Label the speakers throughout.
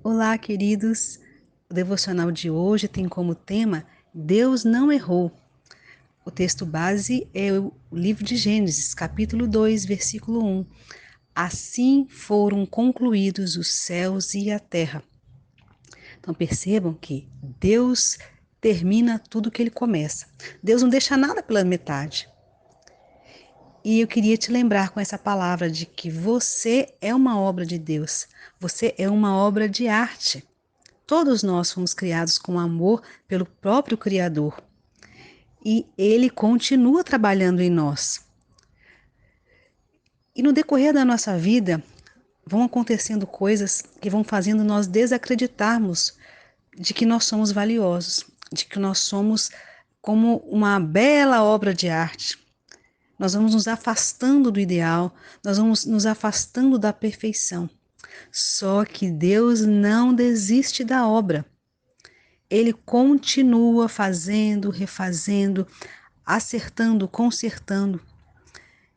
Speaker 1: Olá, queridos. O devocional de hoje tem como tema Deus não errou. O texto base é o livro de Gênesis, capítulo 2, versículo 1. Assim foram concluídos os céus e a terra. Então percebam que Deus termina tudo que ele começa. Deus não deixa nada pela metade. E eu queria te lembrar com essa palavra de que você é uma obra de Deus. Você é uma obra de arte. Todos nós fomos criados com amor pelo próprio Criador e Ele continua trabalhando em nós. E no decorrer da nossa vida, vão acontecendo coisas que vão fazendo nós desacreditarmos de que nós somos valiosos, de que nós somos como uma bela obra de arte. Nós vamos nos afastando do ideal, nós vamos nos afastando da perfeição. Só que Deus não desiste da obra. Ele continua fazendo, refazendo, acertando, consertando.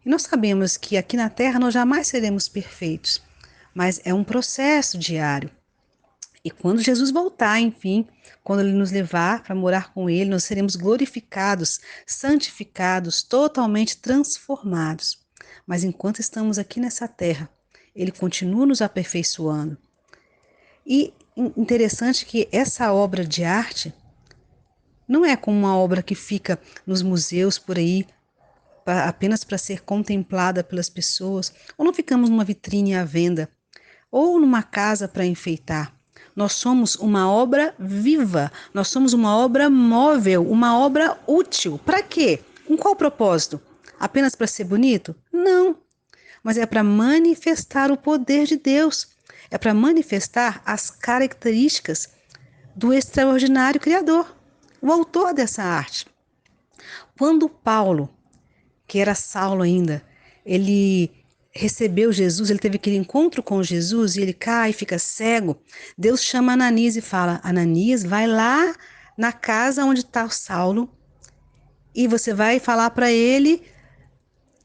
Speaker 1: E nós sabemos que aqui na Terra nós jamais seremos perfeitos, mas é um processo diário. E quando Jesus voltar, enfim, quando Ele nos levar para morar com Ele, nós seremos glorificados, santificados, totalmente transformados. Mas enquanto estamos aqui nessa terra, Ele continua nos aperfeiçoando. E interessante que essa obra de arte não é como uma obra que fica nos museus por aí, apenas para ser contemplada pelas pessoas, ou não ficamos numa vitrine à venda, ou numa casa para enfeitar. Nós somos uma obra viva, nós somos uma obra móvel, uma obra útil. Para quê? Com qual propósito? Apenas para ser bonito? Não, mas é para manifestar o poder de Deus, é para manifestar as características do extraordinário Criador, o autor dessa arte. Quando Paulo, que era Saulo ainda, ele recebeu Jesus, ele teve aquele encontro com Jesus e ele cai, fica cego. Deus chama Ananias e fala: Ananias, vai lá na casa onde está o Saulo e você vai falar para ele,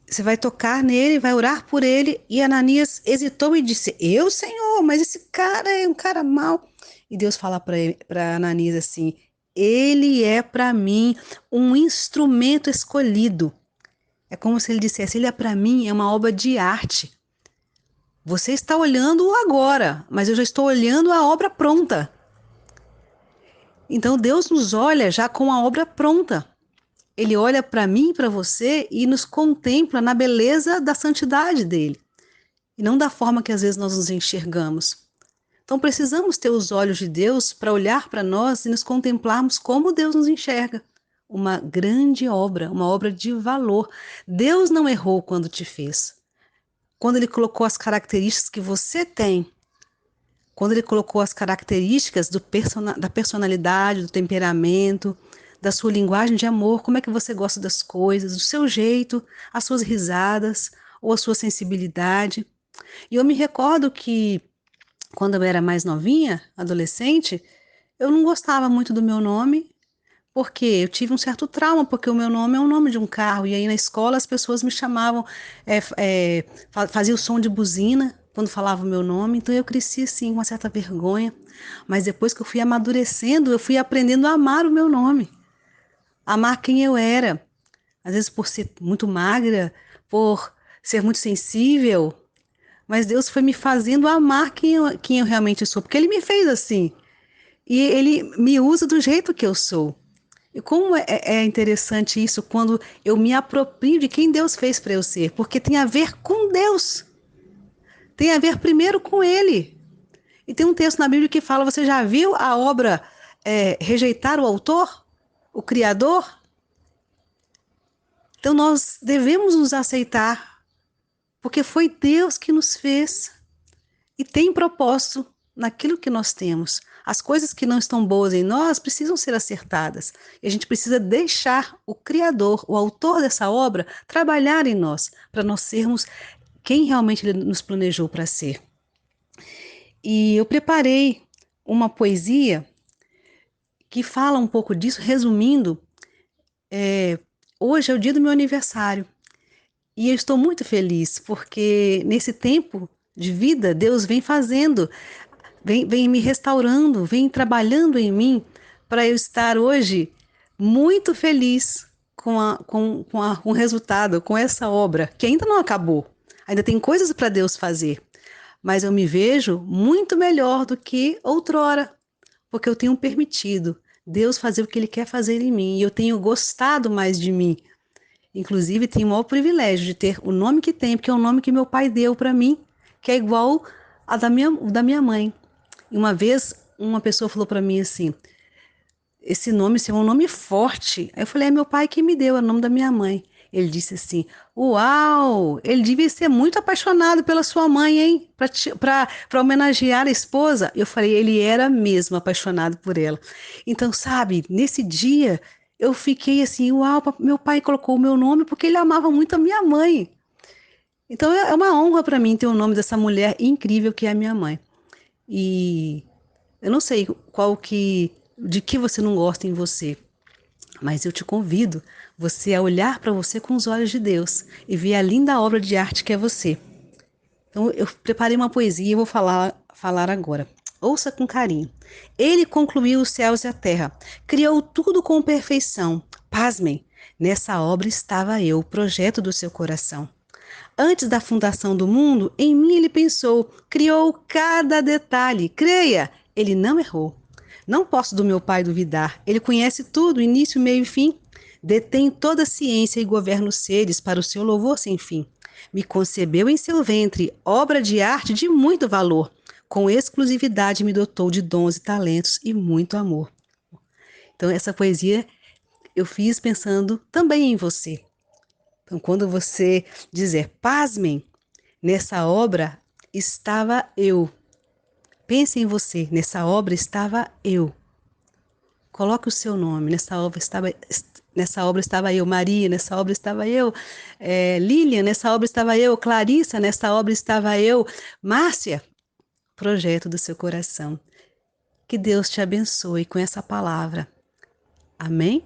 Speaker 1: você vai tocar nele, vai orar por ele. E Ananias hesitou e disse: Eu, Senhor, mas esse cara é um cara mau. E Deus fala para Ananias assim: Ele é para mim um instrumento escolhido. É como se ele dissesse: Ele é para mim é uma obra de arte. Você está olhando agora, mas eu já estou olhando a obra pronta. Então Deus nos olha já com a obra pronta. Ele olha para mim e para você e nos contempla na beleza da santidade dele, e não da forma que às vezes nós nos enxergamos. Então precisamos ter os olhos de Deus para olhar para nós e nos contemplarmos como Deus nos enxerga. Uma grande obra, uma obra de valor. Deus não errou quando te fez. Quando Ele colocou as características que você tem, quando Ele colocou as características da personalidade, do temperamento, da sua linguagem de amor, como é que você gosta das coisas, do seu jeito, as suas risadas ou a sua sensibilidade. E eu me recordo que quando eu era mais novinha, adolescente, eu não gostava muito do meu nome, porque eu tive um certo trauma, porque o meu nome é o nome de um carro, e aí na escola as pessoas me chamavam, fazia o som de buzina quando falava o meu nome, então eu cresci assim, com uma certa vergonha, mas depois que eu fui amadurecendo, eu fui aprendendo a amar o meu nome, amar quem eu era, às vezes por ser muito magra, por ser muito sensível, mas Deus foi me fazendo amar quem eu realmente sou, porque Ele me fez assim. E Ele me usa do jeito que eu sou. E como é interessante isso quando eu me aproprio de quem Deus fez para eu ser, porque tem a ver com Deus, tem a ver primeiro com Ele. E tem um texto na Bíblia que fala: você já viu a obra rejeitar o autor, o Criador? Então nós devemos nos aceitar, porque foi Deus que nos fez. E tem propósito naquilo que nós temos. As coisas que não estão boas em nós precisam ser acertadas. E a gente precisa deixar o Criador, o autor dessa obra, trabalhar em nós, para nós sermos quem realmente ele nos planejou para ser. E eu preparei uma poesia que fala um pouco disso, resumindo, hoje é o dia do meu aniversário. E eu estou muito feliz, porque nesse tempo de vida, Deus vem fazendo vem me restaurando, vem trabalhando em mim para eu estar hoje muito feliz com o resultado, com essa obra, que ainda não acabou. Ainda tem coisas para Deus fazer, mas eu me vejo muito melhor do que outrora, porque eu tenho permitido Deus fazer o que Ele quer fazer em mim, e eu tenho gostado mais de mim. Inclusive, tenho o maior privilégio de ter o nome que tem, porque é o nome que meu pai deu para mim, que é igual a da minha mãe. E uma vez, uma pessoa falou para mim assim: esse nome seu é um nome forte. Aí eu falei: é meu pai que me deu, é o nome da minha mãe. Ele disse assim: uau, ele devia ser muito apaixonado pela sua mãe, hein? Para homenagear a esposa. Eu falei: ele era mesmo apaixonado por ela. Então, sabe, nesse dia eu fiquei assim: uau, meu pai colocou o meu nome porque ele amava muito a minha mãe. Então é uma honra para mim ter o nome dessa mulher incrível que é a minha mãe. E eu não sei de que você não gosta em você, mas eu te convido você a olhar para você com os olhos de Deus e ver a linda obra de arte que é você. Então eu preparei uma poesia e vou falar agora. Ouça com carinho. Ele concluiu os céus e a terra, criou tudo com perfeição. Pasmem, nessa obra estava eu, o projeto do seu coração. Antes da fundação do mundo, em mim ele pensou, criou cada detalhe. Creia, ele não errou. Não posso do meu pai duvidar. Ele conhece tudo, início, meio e fim. Detém toda a ciência e governa os seres para o seu louvor sem fim. Me concebeu em seu ventre, obra de arte de muito valor. Com exclusividade me dotou de dons e talentos e muito amor. Então, essa poesia eu fiz pensando também em você. Então, quando você dizer pasmem, nessa obra estava eu. Pense em você, nessa obra estava eu. Coloque o seu nome, nessa obra estava eu, Maria, nessa obra estava eu, Lilian, nessa obra estava eu, Clarissa, nessa obra estava eu, Márcia, projeto do seu coração. Que Deus te abençoe com essa palavra. Amém?